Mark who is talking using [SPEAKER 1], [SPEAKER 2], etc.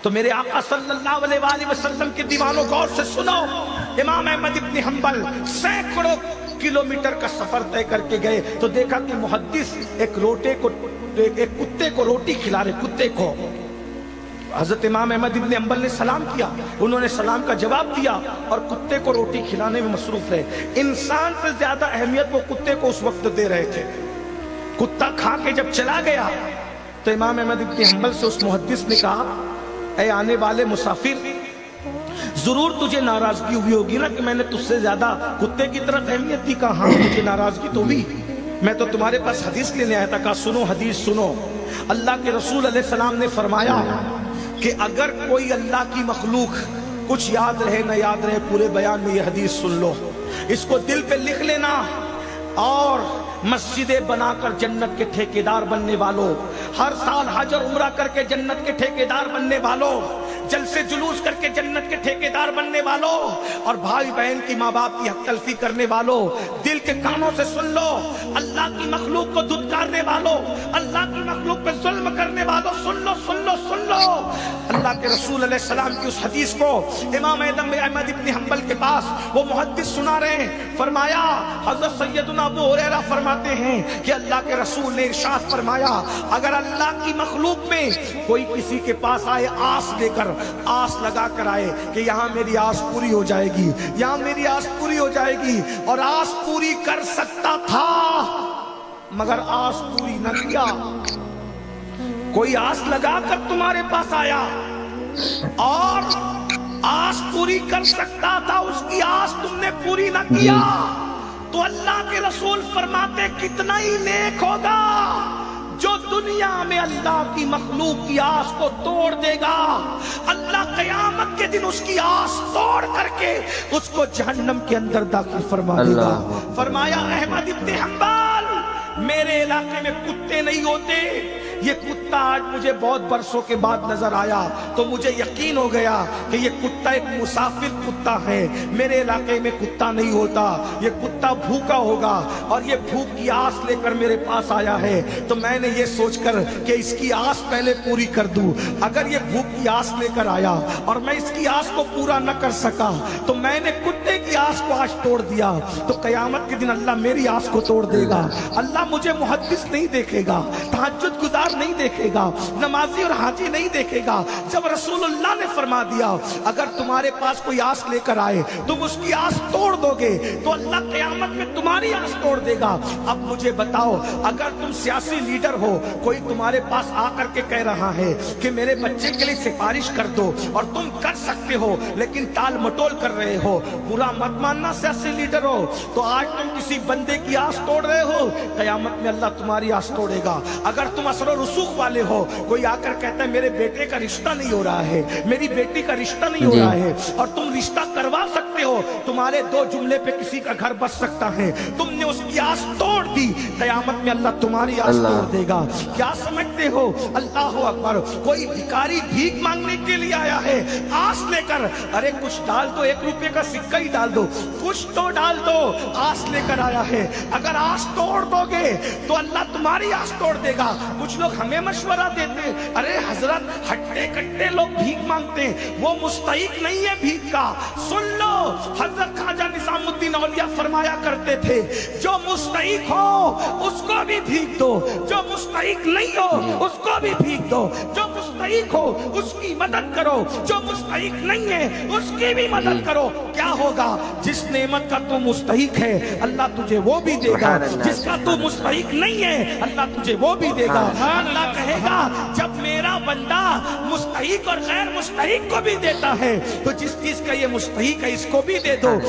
[SPEAKER 1] تو میرے آقا صلی اللہ علیہ وآلہ وسلم کے دیوانوں غور سے سنو، امام احمد ابن حنبل سینکڑوں کلومیٹر کا سفر طے کر کے گئے تو دیکھا کہ محدث ایک کتے کو روٹی کھلا رہے، کتے کو۔ حضرت امام احمد ابن حنبل نے سلام کیا، انہوں نے سلام کا جواب دیا اور کتے کو روٹی کھلانے میں مصروف رہے۔ انسان سے زیادہ اہمیت وہ کتے کو اس وقت دے رہے تھے۔ کتا کھا کے جب چلا گیا تو امام احمد ابن حنبل سے اس محدث نے کہا، اے آنے والے مسافر، ضرور تجھے ناراضگی ہوئی ہوگی نا کہ میں نے تجھ سے زیادہ کتے کی طرف اہمیت دی۔ کہا ہاں مجھے ناراضگی تو ہوئی، میں تو تمہارے پاس حدیث لینے آیا تھا۔ کہا سنو حدیث سنو، اللہ کے رسول علیہ السلام نے فرمایا کہ اگر کوئی اللہ کی مخلوق کچھ یاد رہے نہ یاد رہے، پورے بیان میں یہ حدیث سن لو، اس کو دل پہ لکھ لینا، اور مسجدیں بنا کر جنت کے ٹھیکیدار بننے والوں، ہر سال حج اور عمرہ کر کے جنت کے ٹھیکیدار بننے والوں، جلسے جلوس کر کے جنت کے ٹھیکیدار بننے والوں، اور بھائی بہن کی ماں باپ کی حق تلفی کرنے والوں، دل کے کانوں سے سن لو، اللہ کی مخلوق کو دھتکارنے والوں، اللہ کی مخلوق پہ ظلم کرنے والوں، سن لو سن لو سن لو۔ اللہ کے رسول علیہ السلام کی اس حدیث کو امام احمد ابن حنبل کے پاس وہ محدث سنا رہے ہیں۔ فرمایا، حضرت سیدنا ابو ہریرہ فرماتے ہیں کہ اللہ کے رسول نے ارشاد فرمایا، اگر اللہ کی مخلوق میں کوئی کسی کے پاس آئے آس لے کر، آس لگا کر آئے کہ یہاں میری آس پوری ہو جائے گی، یہاں میری آس پوری ہو جائے گی، اور آس پوری کر سکتا تھا مگر آس پوری نہ کیا۔ کوئی آس لگا کر تمہارے پاس آیا اور آس پوری کر سکتا تھا، اس کی آس تم نے پوری نہ کیا، تو اللہ کے رسول فرماتے کتنا ہی نیک ہوگا جو دنیا میں اللہ کی مخلوق کی آس کو توڑ دے گا، اللہ قیامت کے دن اس کی آس توڑ کر کے اس کو جہنم کے اندر داخل فرما دے گا۔ فرمایا احمد ابن حنبل، میرے علاقے میں کتے نہیں ہوتے، یہ کتا آج مجھے بہت برسوں کے بعد نظر آیا تو مجھے یقین ہو گیا کہ یہ کتا ایک مسافر کتا ہے، میرے علاقے میں کتا نہیں ہوتا، یہ کتا بھوکا ہوگا اور یہ بھوک کی آس لے کر میرے پاس آیا ہے، تو میں نے یہ سوچ کر کہ اس کی آس پہلے پوری کر دوں۔ اگر یہ بھوک کی آس لے کر آیا اور میں اس کی آس کو پورا نہ کر سکا تو میں نے کتے کی آس کو آج توڑ دیا، تو قیامت کے دن اللہ میری آس کو توڑ دے گا۔ اللہ مجھے محدث نہیں دیکھے گا، تہجد گزار نہیں دیکھے گا، نمازی اور حاجی نہیں دیکھے گا۔ جب رسول اللہ نے فرما دیا اگر تمہارے پاس کوئی آس لے کر آئے تم اس کی آس توڑ دو گے تو اللہ قیامت میں تمہاری آس توڑ دے گا۔ اب مجھے بتاؤ، اگر تم سیاسی لیڈر ہو، کوئی تمہارے پاس آ کر کے کہہ رہا ہے کہ میرے بچے کے لیے سفارش کر دو، اور تم کر سکتے ہو لیکن ٹال مٹول کر رہے ہو، برا مت ماننا سیاسی لیڈر ہو، تو آج تم کسی بندے کی آس توڑ رہے ہو، قیامت میں اللہ تمہاری آس توڑے گا۔ اگر تم اثر و رسوخ والے ہو، کوئی آ کر کہتا ہے میرے بیٹے کا رشتہ نہیں ہو رہا ہے، میری بیٹی کا رشتہ نہیں ہو رہا ہے، اور تم رشتہ کروا سکتے ہو، تمہارے دو جملے پہ کسی کا گھر بس سکتا ہے، تم نے اس کی آس توڑ دی، قیامت میں اللہ تمہاری آس توڑ دے گا۔ کیا سمجھتے ہو؟ اللہ اکبر۔ کوئی بھکاری بھیک مانگنے کے لیے آیا ہے آس لے کر، ارے کچھ ڈال دو، 1 روپے کا سکہ ہی ڈال دو، کچھ تو ڈال دو، آس لے کر آیا ہے، اگر آس توڑ دو گے تو اللہ تمہاری آس توڑ دے گا۔ کچھ لوگ ہمیں مشورہ دیتے ہیں، ارے حضرت ہٹے کٹے لوگ بھیک مانگتے ہیں، وہ مستحق نہیں ہے بھیک کا۔ سن لو، حضرت خواجہ نظام الدین اولیاء فرمایا کرتے تھے، جو مستحق ہو اس کو بھی بھیک دو، جو مستحق نہیں ہو اس کو بھی بھیک دو، جو مستحق ہو اس کی مدد کرو، جو مستحق نہیں ہے اس کی بھی مدد کرو۔ کیا ہوگا؟ جس نعمت کا تو مستحق ہے اللہ تجھے وہ بھی دے گا، جس کا تو مستحق نہیں ہے اللہ تجھے وہ بھی دے گا۔ اللہ کہے گا جب میرا بندہ مستحق اور غیر مستحق کو بھی دیتا ہے تو جس چیز کا یہ مستحق ہے اس کو بھی دے دو۔